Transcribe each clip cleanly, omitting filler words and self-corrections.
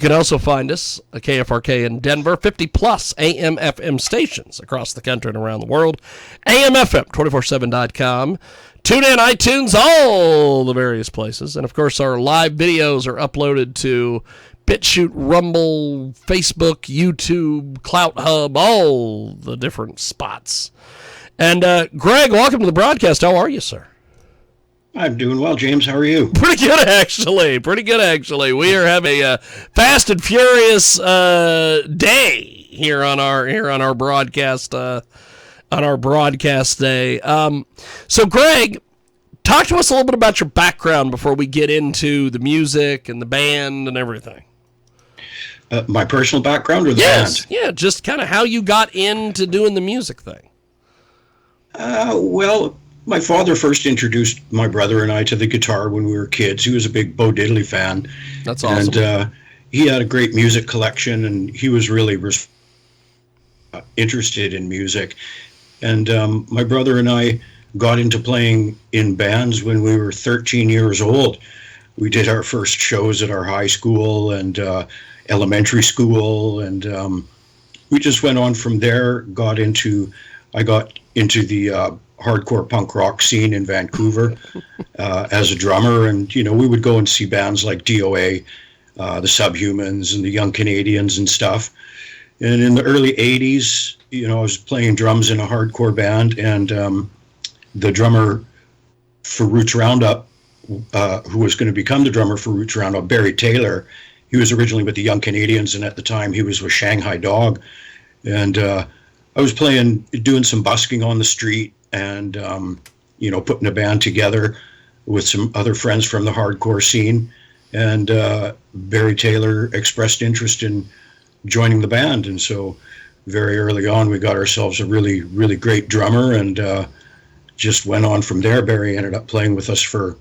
You can also find us at KFRK in Denver, 50-plus AM/FM stations across the country and around the world. AMFM247.com. Tune in, iTunes, all the various places. And, of course, our live videos are uploaded to BitChute, Rumble, Facebook, YouTube, Clout Hub, all the different spots. And, Greg, welcome to the broadcast. How are you, sir? I'm doing well, James. How are you? Pretty good, actually. We are having a fast and furious day here on our broadcast day. So, Greg, talk to us a little bit about your background before we get into the music and the band and everything. My personal background or the band? Yeah, just kind of how you got into doing the music thing. Well, my father first introduced my brother and I to the guitar when we were kids. He was a big Bo Diddley fan. That's awesome. And he had a great music collection, and he was really interested in music. And my brother and I got into playing in bands when we were 13 years old. We did our first shows at our high school and elementary school, and we just went on from there. I got into the hardcore punk rock scene in Vancouver as a drummer, and we would go and see bands like DOA, the Subhumans, and the Young Canadians and stuff. And in the early 80s, I was playing drums in a hardcore band, and the drummer for Roots Roundup, who was going to become the drummer for Roots Roundup, Barry Taylor, he was originally with the Young Canadians, and at the time he was with Shanghai Dog. And I was doing some busking on the street, and putting a band together with some other friends from the hardcore scene. And Barry Taylor expressed interest in joining the band, and so very early on we got ourselves a really, really great drummer, and just went on from there. Barry ended up playing with us for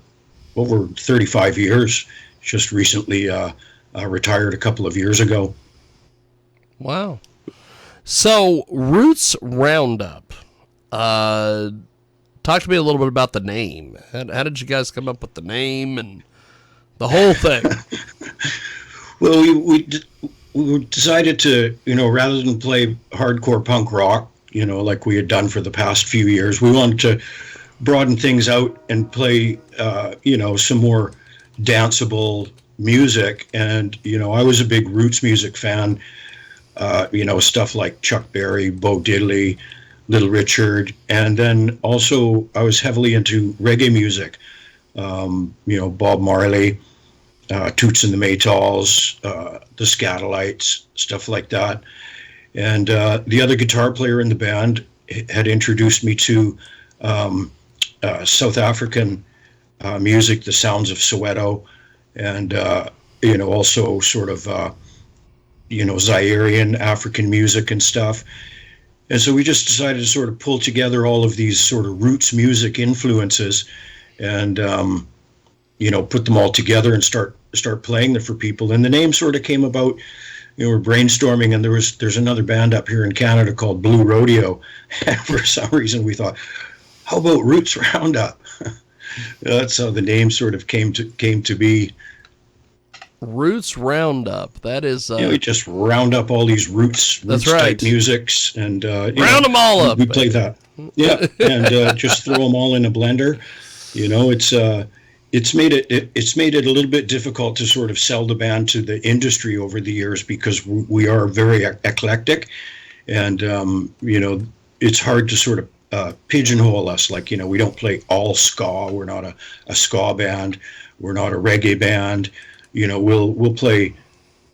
over 35 years. Just recently retired a couple of years ago. Wow. So Roots Roundup. Talk to me a little bit about the name. How did you guys come up with the name and the whole thing? Well, we decided to, rather than play hardcore punk rock, like we had done for the past few years, we wanted to broaden things out and play, some more danceable music. And, I was a big Roots music fan, stuff like Chuck Berry, Bo Diddley, Little Richard, and then also I was heavily into reggae music, Bob Marley, Toots and the Maytals, the Scatolites, stuff like that. And the other guitar player in the band had introduced me to South African music, the sounds of Soweto, and also sort of Zairian African music and stuff. And so we just decided to sort of pull together all of these sort of roots music influences and, put them all together and start playing them for people. And the name sort of came about, we're brainstorming, and there's another band up here in Canada called Blue Rodeo. And for some reason we thought, how about Roots Roundup? That's how the name sort of came to be. Roots Roundup. That is. We just round up all these roots type musics, and round them all up. We play that, and just throw them all in a blender. It's made it a little bit difficult to sort of sell the band to the industry over the years because we are very eclectic, and it's hard to sort of pigeonhole us. Like we don't play all ska. We're not a ska band. We're not a reggae band. We'll play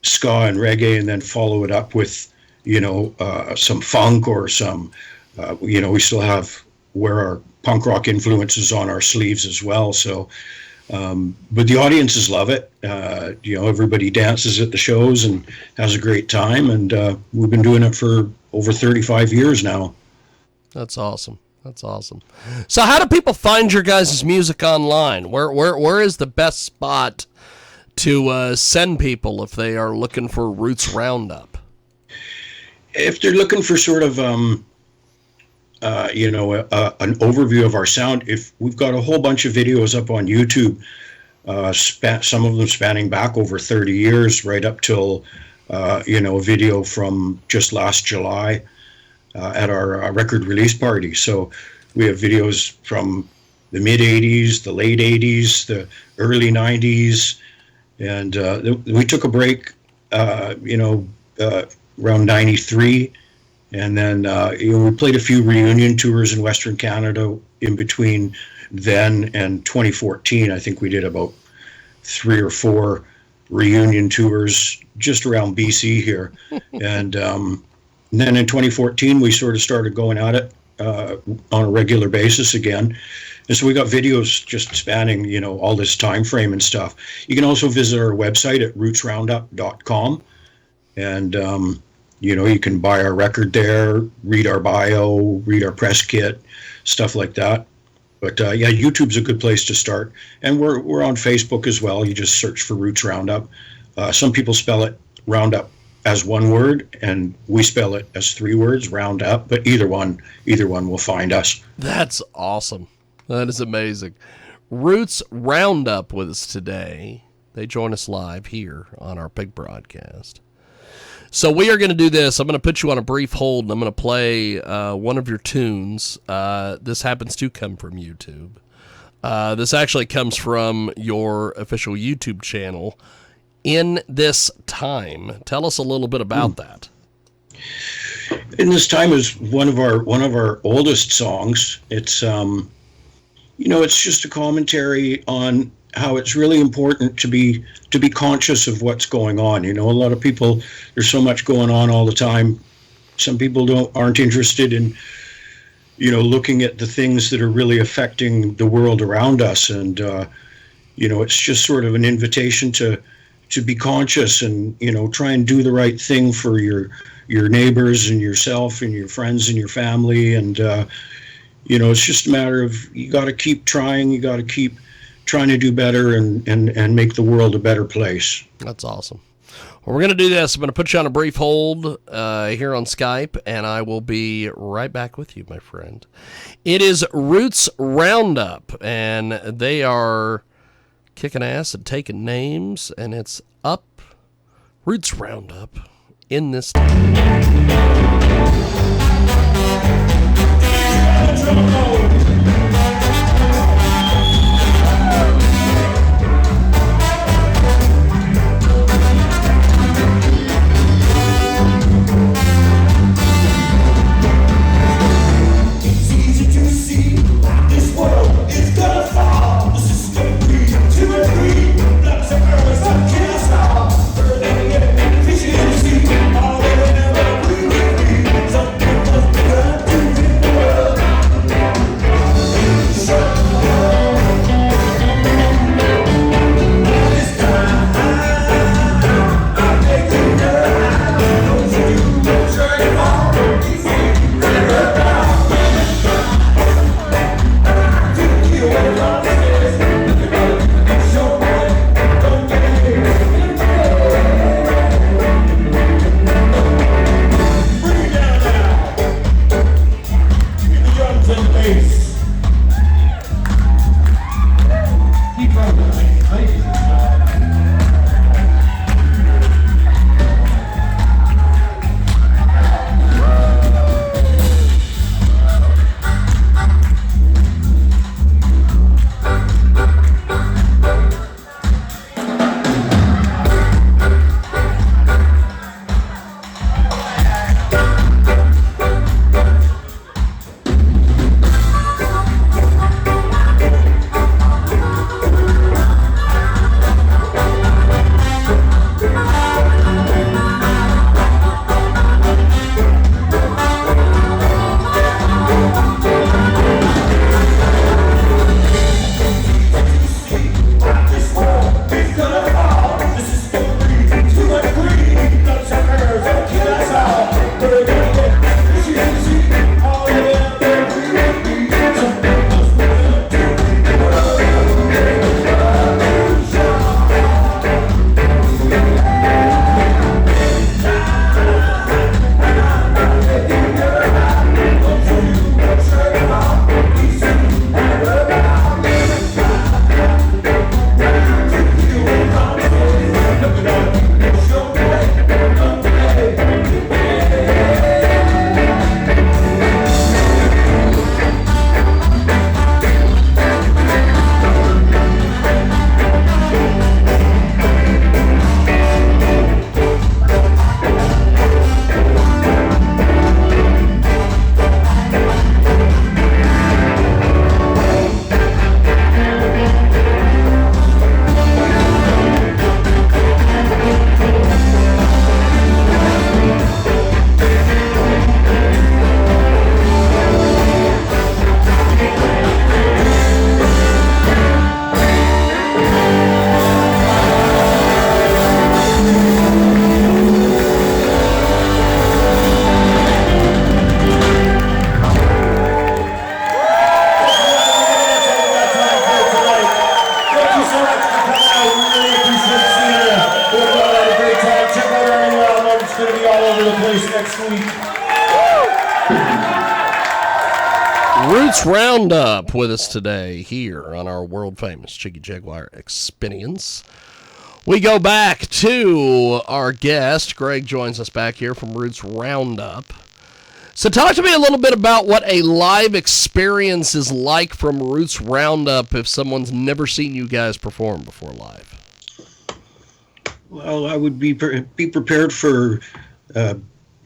ska and reggae and then follow it up with, some funk or some, we still wear our punk rock influences on our sleeves as well. So, but the audiences love it. Everybody dances at the shows and has a great time. And we've been doing it for over 35 years now. That's awesome. So how do people find your guys' music online? Where is the best spot to send people if they are looking for Roots Roundup? If they're looking for sort of an overview of our sound, if we've got a whole bunch of videos up on YouTube some of them spanning back over 30 years, right up till, a video from just last July at our record release party. So we have videos from the mid 80s, the late 80s, the early 90s. And we took a break, around 93. And then, we played a few reunion tours in Western Canada in between then and 2014. I think we did about 3 or 4 reunion tours just around BC here. And then in 2014, we sort of started going at it on a regular basis again. And so we got videos just spanning, all this time frame and stuff. You can also visit our website at rootsroundup.com. And, you can buy our record there, read our bio, read our press kit, stuff like that. But YouTube's a good place to start. And we're on Facebook as well. You just search for Roots Roundup. Some people spell it Roundup as one word, and we spell it as 3 words, Roundup. But either one will find us. That's awesome. That is amazing. Roots Roundup with us today. They join us live here on our big broadcast. So we are going to do this. I'm going to put you on a brief hold, and I'm going to play one of your tunes. This happens to come from YouTube. This actually comes from your official YouTube channel, In This Time. Tell us a little bit about that. In This Time is one of our oldest songs. It's it's just a commentary on how it's really important to be conscious of what's going on. A lot of people, there's so much going on all the time. Some people aren't interested in, looking at the things that are really affecting the world around us. And, it's just sort of an invitation to be conscious and, try and do the right thing for your neighbors and yourself and your friends and your family. And, it's just a matter of, you got to keep trying, you got to keep trying to do better and make the world a better place. That's awesome. Well, we're going to do this. I'm going to put you on a brief hold here on Skype, and I will be right back with you, my friend. It is Roots Roundup, and they are kicking ass and taking names, and it's up. Roots Roundup in this time. next week. Roots Roundup with us today here on our world famous Jiggy Jaguar Experience. We go back to our guest. Greg joins us back here from Roots Roundup. So talk to me a little bit about what a live experience is like from Roots Roundup if someone's never seen you guys perform before live. Well, I would be prepared for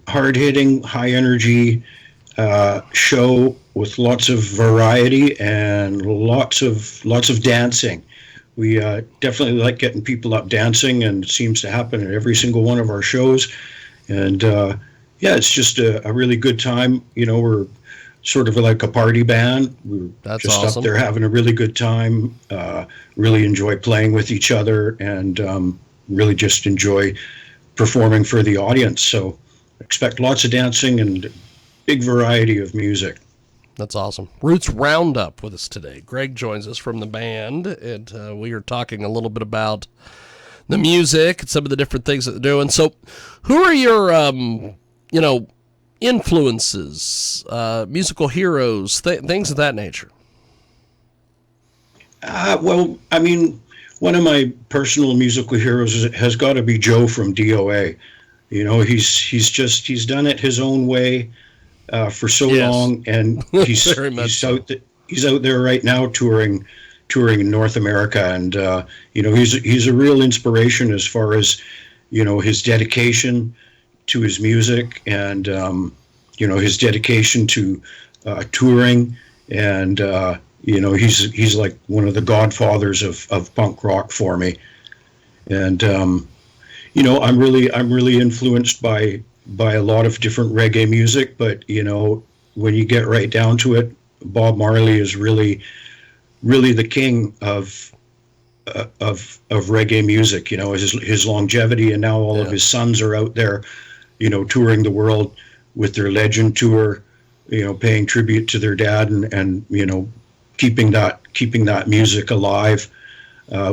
hard-hitting, high-energy show with lots of variety and lots of dancing. We definitely like getting people up dancing, and it seems to happen at every single one of our shows. And yeah, it's just a really good time. You know, we're sort of like a party band. We're That's just awesome. up there having a really good time. Really enjoy playing with each other, and really just enjoy performing for the audience. So expect lots of dancing and big variety of music. That's awesome. Roots Roundup with us today. Greg joins us from the band, and we are talking a little bit about the music and some of the different things that they're doing. So who are your, influences, musical heroes, things of that nature? Well, I mean, one of my personal musical heroes has got to be Joe from DOA. You know, he's done it his own way for so Yes. long, and he's Very much he's out there right now touring in North America, and you know, he's a real inspiration as far as, you know, his dedication to his music, and you know, his dedication to touring, and you know, he's like one of the godfathers of punk rock for me. And you know, I'm really influenced by a lot of different reggae music, but you know, when you get right down to it, Bob Marley is really the king of reggae music. You know, his longevity, and now all of his sons are out there, you know, touring the world with their Legend tour, you know, paying tribute to their dad, and you know, keeping that music alive.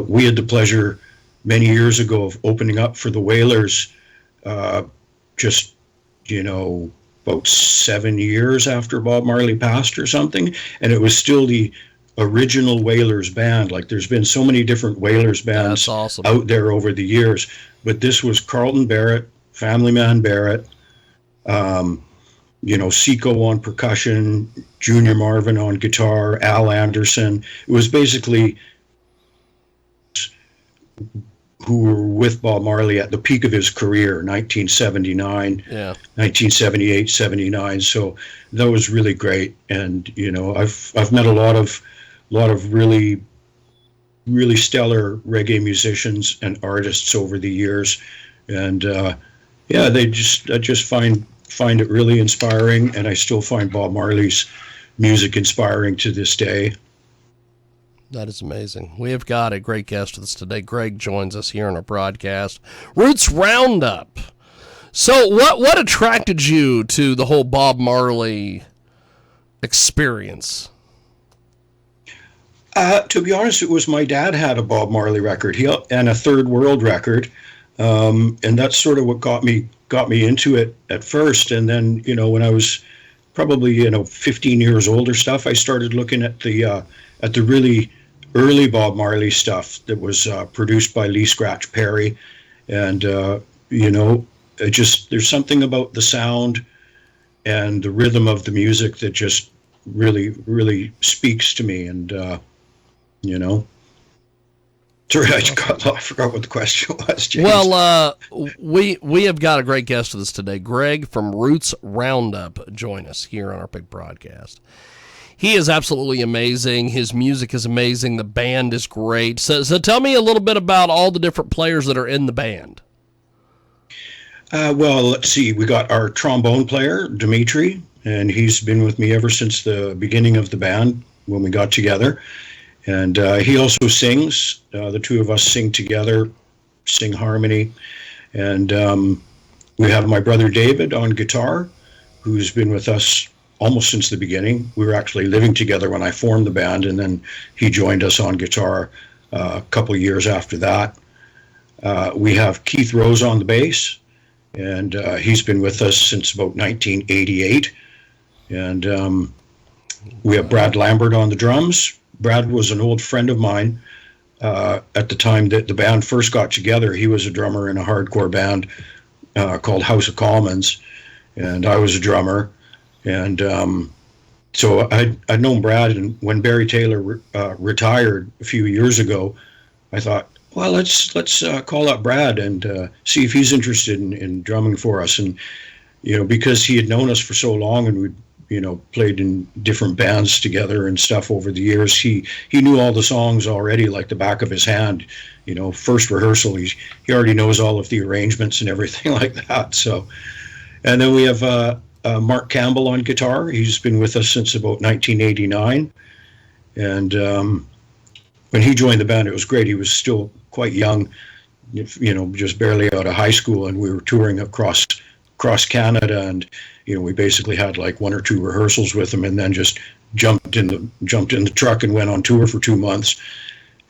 We had the pleasure many years ago of opening up for the Wailers, just, you know, about 7 years after Bob Marley passed or something, and it was still the original Wailers band. Like, there's been so many different Wailers bands That's awesome. out there over the years, but this was Carlton Barrett, Family Man Barrett, you know, Seco on percussion, Junior Marvin on guitar, Al Anderson. It was basically who were with Bob Marley at the peak of his career, 1979, 1978, 79. So that was really great. And, you know, I've met a lot of really stellar reggae musicians and artists over the years. And yeah, I just find it really inspiring, and I still find Bob Marley's music inspiring to this day. That is amazing. We have got a great guest with us today. Greg joins us here on our broadcast. Roots Roundup. So what attracted you to the whole Bob Marley experience? To be honest, it was my dad had a Bob Marley record, and a Third World record, and that's sort of what got me into it at first. And then, you know, when I was probably, you know, 15 years old or stuff, I started looking at the really early Bob Marley stuff that was produced by Lee Scratch Perry, and you know, there's something about the sound and the rhythm of the music that just really speaks to me. And you know, sorry, I forgot what the question was, James. Well, we have got a great guest with us today. Greg from Roots Roundup join us here on our big broadcast. He is absolutely amazing. His music is amazing. The band is great. So tell me a little bit about all the different players that are in the band. Well, let's see. We got our trombone player, Dimitri, and he's been with me ever since the beginning of the band when we got together. And he also sings. The two of us sing together, sing harmony. And we have my brother David on guitar, who's been with us almost since the beginning. We were actually living together when I formed the band, and then he joined us on guitar a couple of years after that. We have Keith Rose on the bass, and he's been with us since about 1988. And we have Brad Lambert on the drums. Brad was an old friend of mine. At the time that the band first got together, he was a drummer in a hardcore band called House of Commons, and I was a drummer. And so I'd known Brad, and when Barry Taylor retired a few years ago, I thought, well, let's call up Brad and see if he's interested in drumming for us. And because he had known us for so long, and we'd played in different bands together and stuff over the years, he knew all the songs already like the back of his hand. First rehearsal, he already knows all of the arrangements and everything like that. So, and then we have Mark Campbell on guitar. He's been with us since about 1989. And when he joined the band, it was great. He was still quite young, just barely out of high school, and we were touring across Canada, and we basically had like one or two rehearsals with him, and then just jumped in the truck and went on tour for 2 months.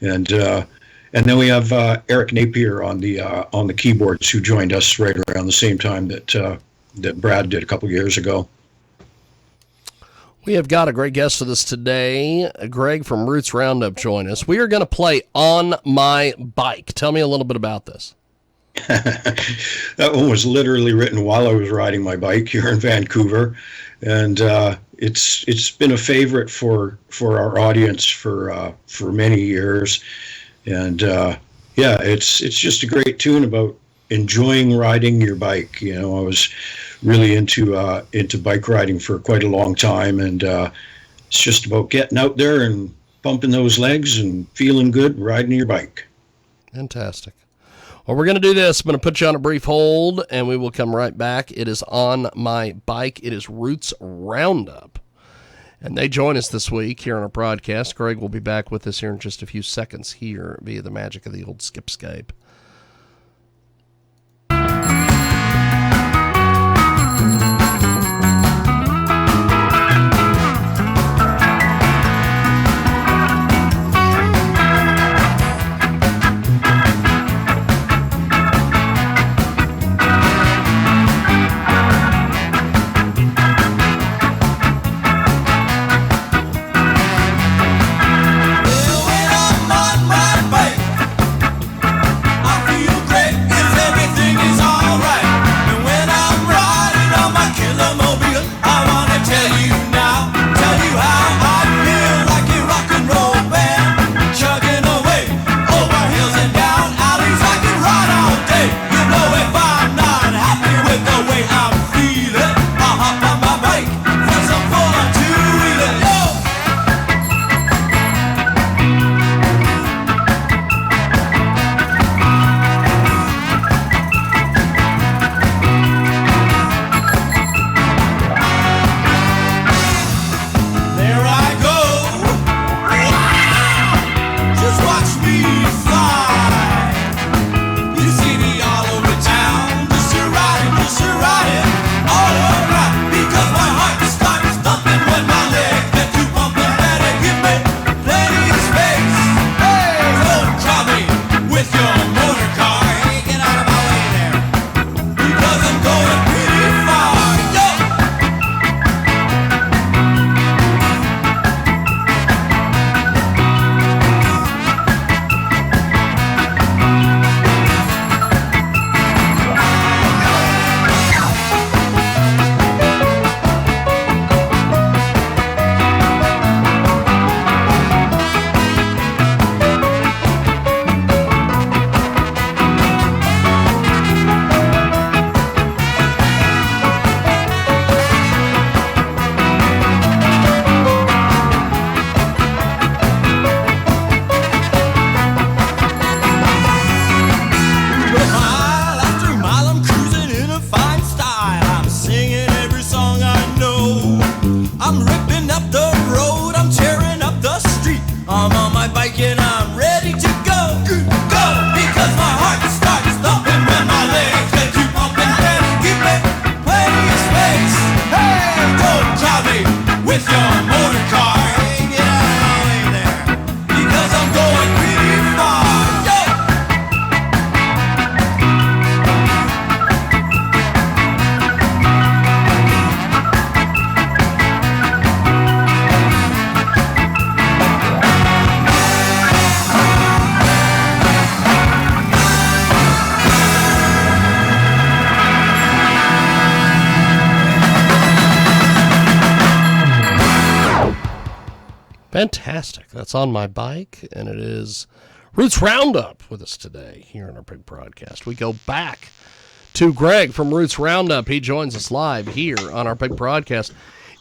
And then we have Eric Napier on the keyboards, who joined us right around the same time that Brad did a couple years ago. We have got a great guest with us today. Greg from Roots Roundup joined us. We are going to play On My Bike. Tell me a little bit about this. That one was literally written while I was riding my bike here in Vancouver, and it's been a favorite for our audience for many years. And it's just a great tune about enjoying riding your bike. I was really into bike riding for quite a long time, and it's just about getting out there and pumping those legs and feeling good riding your bike. Fantastic. Well, we're going to do this. I'm going to put you on a brief hold, and we will come right back. It is On My Bike. It is Roots Roundup. And they join us this week here on our broadcast. Greg will be back with us here in just a few seconds here via the magic of the old Skipscape. Fantastic. That's On My Bike, and it is Roots Roundup with us today here in our big broadcast. We go back to Greg from Roots Roundup. He joins us live here on our big broadcast.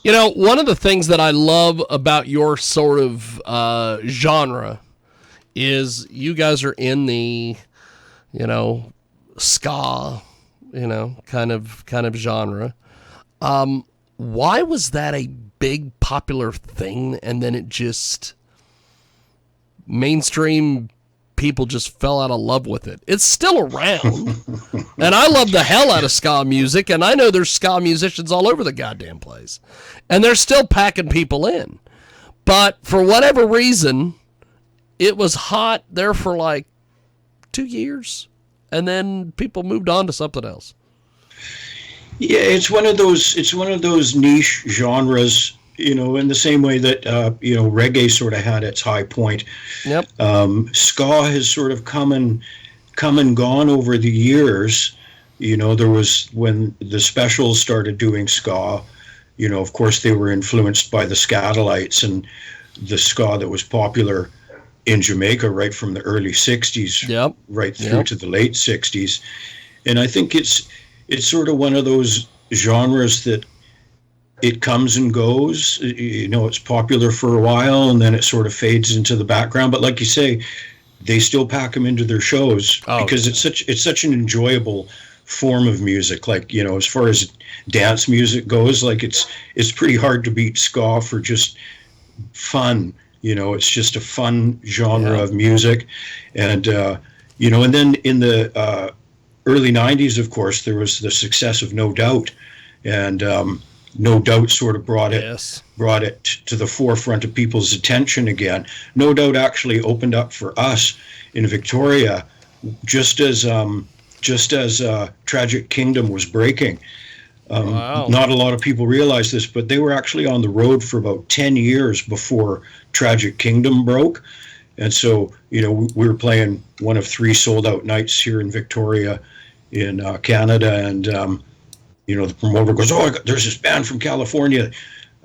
You know, one of the things that I love about your sort of genre is you guys are in the, ska, kind of genre. Why was that a big popular thing and then it just mainstream people just fell out of love with it? It's still around. And I love the hell out of ska music, and I know there's ska musicians all over the goddamn place. And they're still packing people in. But for whatever reason, it was hot there for like 2 years, and then people moved on to something else. Yeah, it's one of those niche genres, in the same way that reggae sort of had its high point. Yep. Ska has sort of come and gone over the years. There was, when the Specials started doing ska, of course they were influenced by the Skatalites and the ska that was popular in Jamaica right from the early 60s, yep, right through to the late 60s. And I think it's sort of one of those genres that it comes and goes. It's popular for a while and then it sort of fades into the background. But like you say, they still pack them into their shows because it's such an enjoyable form of music. Like, as far as dance music goes, like it's pretty hard to beat ska for just fun. It's just a fun genre of music. And, and then in the early 90s, of course, there was the success of No Doubt. And No Doubt sort of brought it to the forefront of people's attention again. No Doubt actually opened up for us in Victoria just as Tragic Kingdom was breaking. Wow. Not a lot of people realize this, but they were actually on the road for about 10 years before Tragic Kingdom broke. And so, we were playing one of 3 sold-out nights here in Victoria in Canada, and the promoter goes, there's this band from California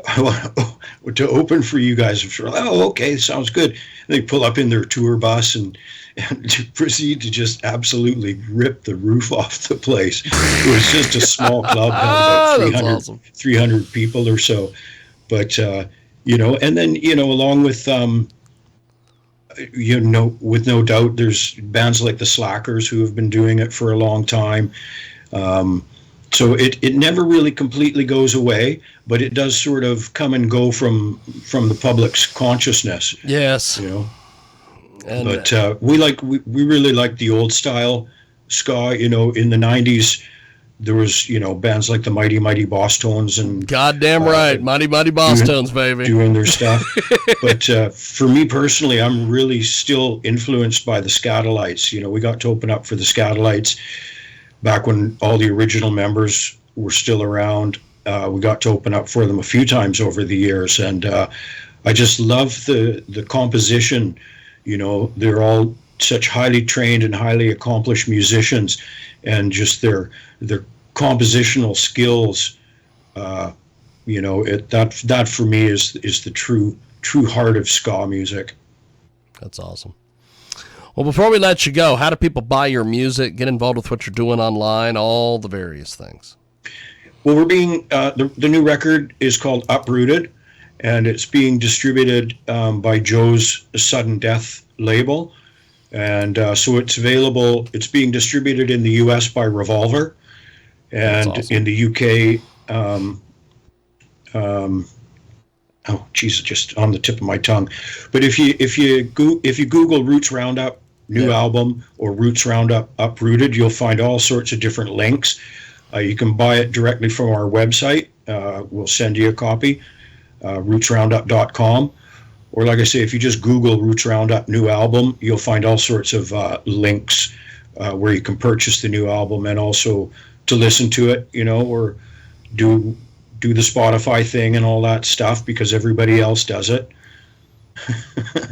I want to open for you guys. I'm sure, okay, sounds good. And they pull up in their tour bus and proceed to just absolutely rip the roof off the place. It was just a small club, had about 300 people or so. But, and then, along with, with No Doubt, there's bands like the Slackers who have been doing it for a long time. So it never really completely goes away, but it does sort of come and go from the public's consciousness. Yes. And, but we really like the old style ska. In the 90s, there was bands like the Mighty Mighty Boss Tones and goddamn right, Mighty Mighty Boss Tones, baby, doing their stuff. But for me personally, I'm really still influenced by the Skatalites. We got to open up for the Skatalites back when all the original members were still around. We got to open up for them a few times over the years, and I just love the composition. They're all such highly trained and highly accomplished musicians, and just their compositional skills. That for me is the true heart of ska music. That's awesome. Well, before we let you go, how do people buy your music, get involved with what you're doing online, all the various things? Well, we're being the new record is called Uprooted, and it's being distributed by Joe's Sudden Death label, and so it's available. It's being distributed in the U.S. by Revolver, and awesome. In the U.K. Oh, geez, just on the tip of my tongue. But if you Google Roots Roundup new album or Roots Roundup Uprooted, you'll find all sorts of different links. You can buy it directly from our website. We'll send you a copy, rootsroundup.com. Or like I say, if you just Google Roots Roundup new album, you'll find all sorts of links where you can purchase the new album and also to listen to it, or do the Spotify thing and all that stuff because everybody else does it.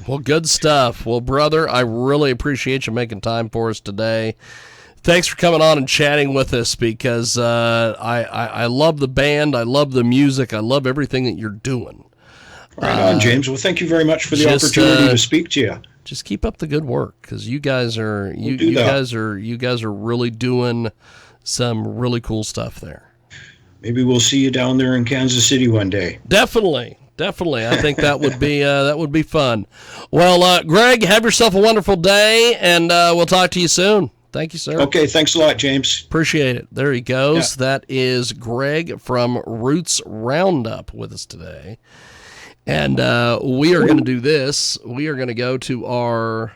Well, good stuff. Well, brother, I really appreciate you making time for us today. Thanks for coming on and chatting with us because I love the band. I love the music. I love everything that you're doing. Right on, James. Well, thank you very much for the opportunity to speak to you. Just keep up the good work, because you guys are you guys are really doing some really cool stuff there. Maybe we'll see you down there in Kansas City one day. Definitely. I think that would be fun. Well, Greg, have yourself a wonderful day, and we'll talk to you soon. Thank you, sir. Okay, thanks a lot, James. Appreciate it. There he goes. Yeah. That is Greg from Roots Roundup with us today. And we are going to do this. We are going to go to our